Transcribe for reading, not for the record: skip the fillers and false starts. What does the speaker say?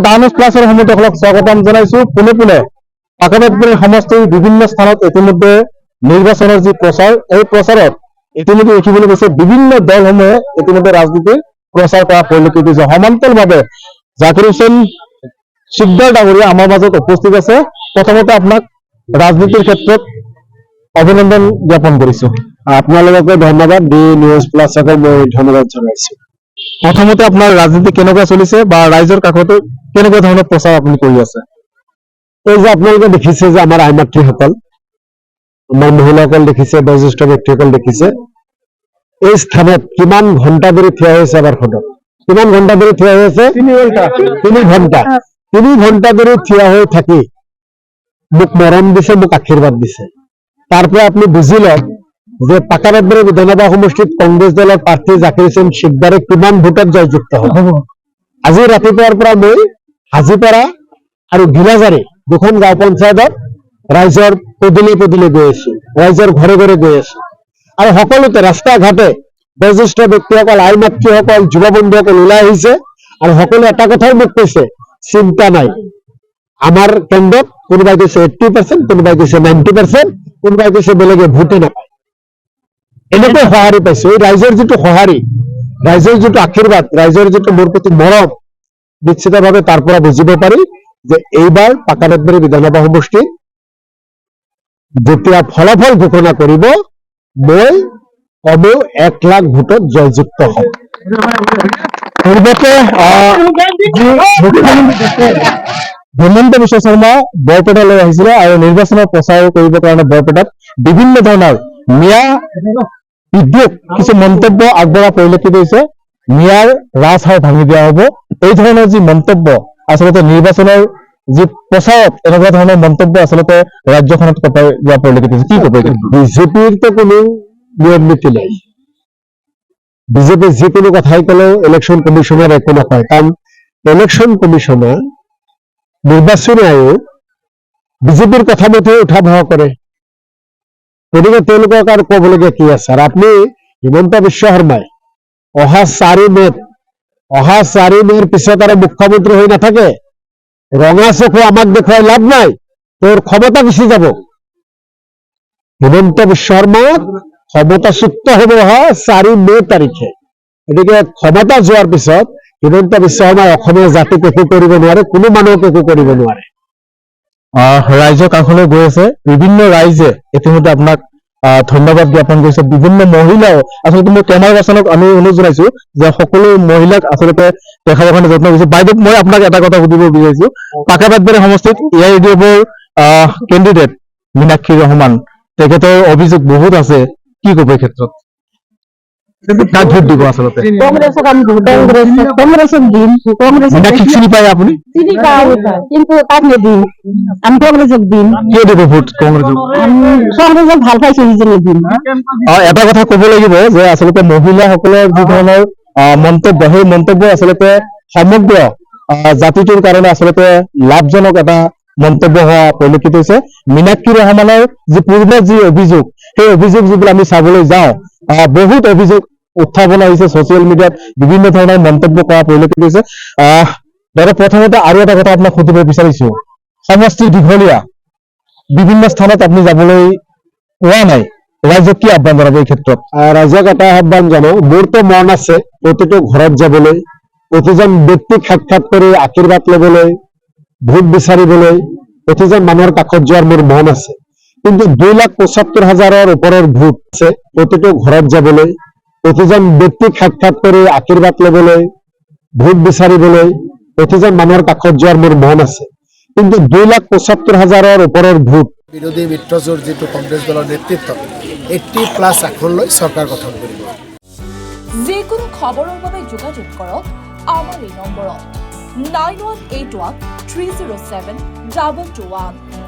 Town প্লাছৰ সমুখসকলক স্বাগতম জনাইছো। পোনে পোনে পাকাবাদবাৰী সমষ্টিৰ বিভিন্ন স্থানত ইতিমধ্যে নিৰ্বাচনৰ যি প্ৰচাৰ, এই প্ৰচাৰত ইতিমধ্যে দেখিবলৈ গৈছে বিভিন্ন দলসমূহে ইতিমধ্যে ৰাজনীতিৰ প্ৰচাৰ কৰা পৰিলক্ষিত হৈছে। সমান্তৰালভাৱে জাকিৰ হোসেন শিকদাৰ ডাঙৰীয়া আমাৰ মাজত উপস্থিত আছে। প্ৰথমতে আপোনাক ৰাজনীতিৰ ক্ষেত্ৰত অভিনন্দন জ্ঞাপন কৰিছো। আপোনালোককে ধন্যবাদ, ডি নিউজ প্লাছক মই ধন্যবাদ জনাইছো। প্ৰথমতে আপোনাৰ ৰাজনীতি কেনেকুৱা চলিছে বা ৰাইজৰ কাষতো কেনেকুৱা ধৰণৰ প্ৰচাৰ আপুনি কৰি আছে? এই যে আপোনালোকে দেখিছে যে আমাৰ আই মাতৃসকল, আমাৰ মহিলাসকল দেখিছে, বয়োজ্যেষ্ঠ ব্যক্তিসকল দেখিছে, এই স্থানত কিমান ঘণ্টা ধৰি থিয় হৈছে। আমাৰ সদন কিমান ঘণ্টা ধৰি থিয় হৈ আছে? 3 ঘণ্টা ধৰি থিয় হৈ থাকি মোক মৰম দিছে, মোক আশীৰ্বাদ দিছে। তাৰ পৰা আপুনি বুজি লওক যে পাকাবাদবাৰী বিধানসভা সমষ্টিত কংগ্ৰেছ দলৰ প্ৰাৰ্থী জাকিৰ হোসেন শিকদাৰে কিমান ভোটত জয়যুক্ত হ'ব। আজি ৰাতিপুৱাৰ পৰা মই হাজিপাৰা আৰু গিলাজাৰী দুখন গাঁও পঞ্চায়তত ৰাইজৰ পদূলি পদূলি গৈ আছো, ৰাইজৰ ঘৰে ঘৰে গৈ আছো, আৰু সকলোতে ৰাস্তা ঘাটে বয়োজ্যেষ্ঠ ব্যক্তিসকল, আই মাতৃসকল, যুৱ বন্ধুসকল ওলাই আহিছে আৰু সকলোৱে এটা কথাই মোক কৈছে, চিন্তা নাই, আমাৰ কেন্দ্ৰত কোনোবাই কৈছে 80%, কোনোবাই কৈছে 90%, কোনোবাই কৈছে বেলেগে ভোটে নাপায়। এনেকৈ সঁহাৰি পাইছো। এই ৰাইজৰ যিটো সঁহাৰি, ৰাইজৰ যিটো আশীৰ্বাদ, ৰাইজৰ যিটো মোৰ প্ৰতি মৰম, নিশ্চিতভাৱে তাৰ পৰা বুজিব পাৰি যে এইবাৰ পাকাবাদবাৰী বিধানসভা সমষ্টি যেতিয়া ফলাফল ঘোষণা কৰিব, মই কমেও 1 লাখ ভোটত জয়যুক্ত হ'ম। পূৰ্বতে হেমন্ত বিশ্ব শৰ্মা বৰপেটালৈ আহিছিলে আৰু নিৰ্বাচনৰ প্ৰচাৰ কৰিবৰ কাৰণে বৰপেটাত বিভিন্ন ধৰণৰ মিয়া বিদ্যুৎ কিছু মন্তব্য আগবঢ়া পৰিলক্ষিত হৈছে। মিয়াৰ ৰাজহাড় ভাঙি দিয়া হ'ব, এই ধৰণৰ যি মন্তব্য আচলতে নিৰ্বাচনৰ যি প্ৰচাৰত এনেকুৱা ধৰণৰ মন্তব্য আচলতে ৰাজ্যখনত কটাই যোৱা পৰিলক্ষিত হৈছে। কি ক'ব? বিজেপিৰতো কোনো নিয়ম নীতি নাই। বিজেপি যিকোনো কথাই ক'লেও ইলেকশ্যন কমিশনৰ একো নকয়, কাৰণ ইলেকশ্যন কমিশনৰ নিৰ্বাচনী আয়োগ বিজেপিৰ কথা মতে উঠা বহা কৰে। গতিকে তেওঁলোকক আৰু ক'বলগীয়া কি আছে? আৰু আপুনি হিমন্ত বিশ্ব শৰ্মাই অহা 4 মেৰ পিছত আৰু মুখ্যমন্ত্ৰী হৈ নাথাকে। ৰঙা চকু আমাক দেখুৱাই লাভ নাই, তোৰ ক্ষমতা গুচি যাব। হিমন্ত বিশ্ব শৰ্মাক ক্ষমতাচ্যুত হ'ব অহা 4 মে তাৰিখে। গতিকে ক্ষমতা যোৱাৰ পিছত হিমন্ত বিশ্ব শৰ্মাই অসমীয়া জাতিক একো কৰিব নোৱাৰে, কোনো মানুহক একো কৰিব নোৱাৰে। ৰাইজৰ কাষলৈ গৈ আছে, বিভিন্ন ৰাইজে ইতিমধ্যে আপোনাক ধন্যবাদ জ্ঞাপন কৰিছে। বিভিন্ন মহিলাও আচলতে মই কেমেৰা পাৰ্চনক আমি অনুৰোধ জনাইছো যে সকলো মহিলাক আচলতে দেখাবৰ কাৰণে যত্ন কৰিছে। বাইদেউ, মই আপোনাক এটা কথা সুধিব বিচাৰিছো, পাকাবাদবাৰী সমষ্টিত AIUDFৰ কেণ্ডিডেট মীনাক্ষী ৰহমান, তেখেতৰ অভিযোগ বহুত আছে, কি ক'ব এই ক্ষেত্ৰত? কাক ভোট দিব? আচলতে কংগ্রেসক আমি কংগ্রেসক দিন। মীনাক্ষীক চিনি পায় আপুনি? চিনি পাই, কিন্তু তাক নিদিম। আমি কংগ্রেসক দিম। কিয় দিব ভোট কংগ্ৰেছক? কংগ্রেসক ভাল পাইছো নিজে দিম। এটা কথা ক'ব লাগিব যে আচলতে মহিলাসকলৰ যি ধৰণৰ মন্তব্য, সেই মন্তব্য আচলতে সমগ্ৰ জাতিটোৰ কাৰণে আচলতে লাভজনক এটা মন্তব্য হোৱা পৰিলক্ষিত হৈছে। মীনাক্ষী ৰহমানৰ যি পূৰ্বে যি অভিযোগ, সেই অভিযোগ যিবিলাক আমি চাবলৈ যাওঁ, বহুত অভিযোগ উত্থাপন আহিছে ছচিয়েল মিডিয়াত, বিভিন্ন ধৰণৰ মন্তব্য কৰা পৰিলক্ষিত হৈছে। দাদা, প্ৰথমতে আৰু এটা কথা আপোনাক সুধিব বিচাৰিছো, সমষ্টি দীঘলীয়া, বিভিন্ন স্থানত আপুনি যাবলৈ পোৱা নাই, ৰাইজক কি আহ্বান জনাব এই ক্ষেত্ৰত? ৰাইজক এটা আহ্বান জনাও, মোৰতো মন আছে প্ৰতিটো ঘৰত যাবলৈ, প্ৰতিজন ব্যক্তিক সাক্ষাৎ কৰি আশীৰ্বাদ ল'বলৈ, ভোট বিচাৰিবলৈ, প্ৰতিজন মানুহৰ কাষত যোৱাৰ মোৰ মন আছে। কিন্তু 2,75,000 ওপৰৰ ভোট আছে। প্ৰতিটো ঘৰত যাবলৈ, প্ৰতিজন ব্যক্তিক সাক্ষাৎ কৰি আশীৰ্বাদ ল'বলৈ, ভোট বিচাৰিবলৈ, প্ৰতিজন মানুহৰ কাষত যোৱাৰ মোৰ মন আছে। কিন্তু 2,75,000 ওপৰৰ ভোট। বিৰোধী মিত্ৰজোঁট যিটো কংগ্ৰেছ দলৰ নেতৃত্বত 80+ আসন লৈ চৰকাৰ গঠন কৰিব। যিকোনো খবৰৰ বাবে যোগাযোগ কৰক আমাৰ এই নম্বৰত 9181 307 221।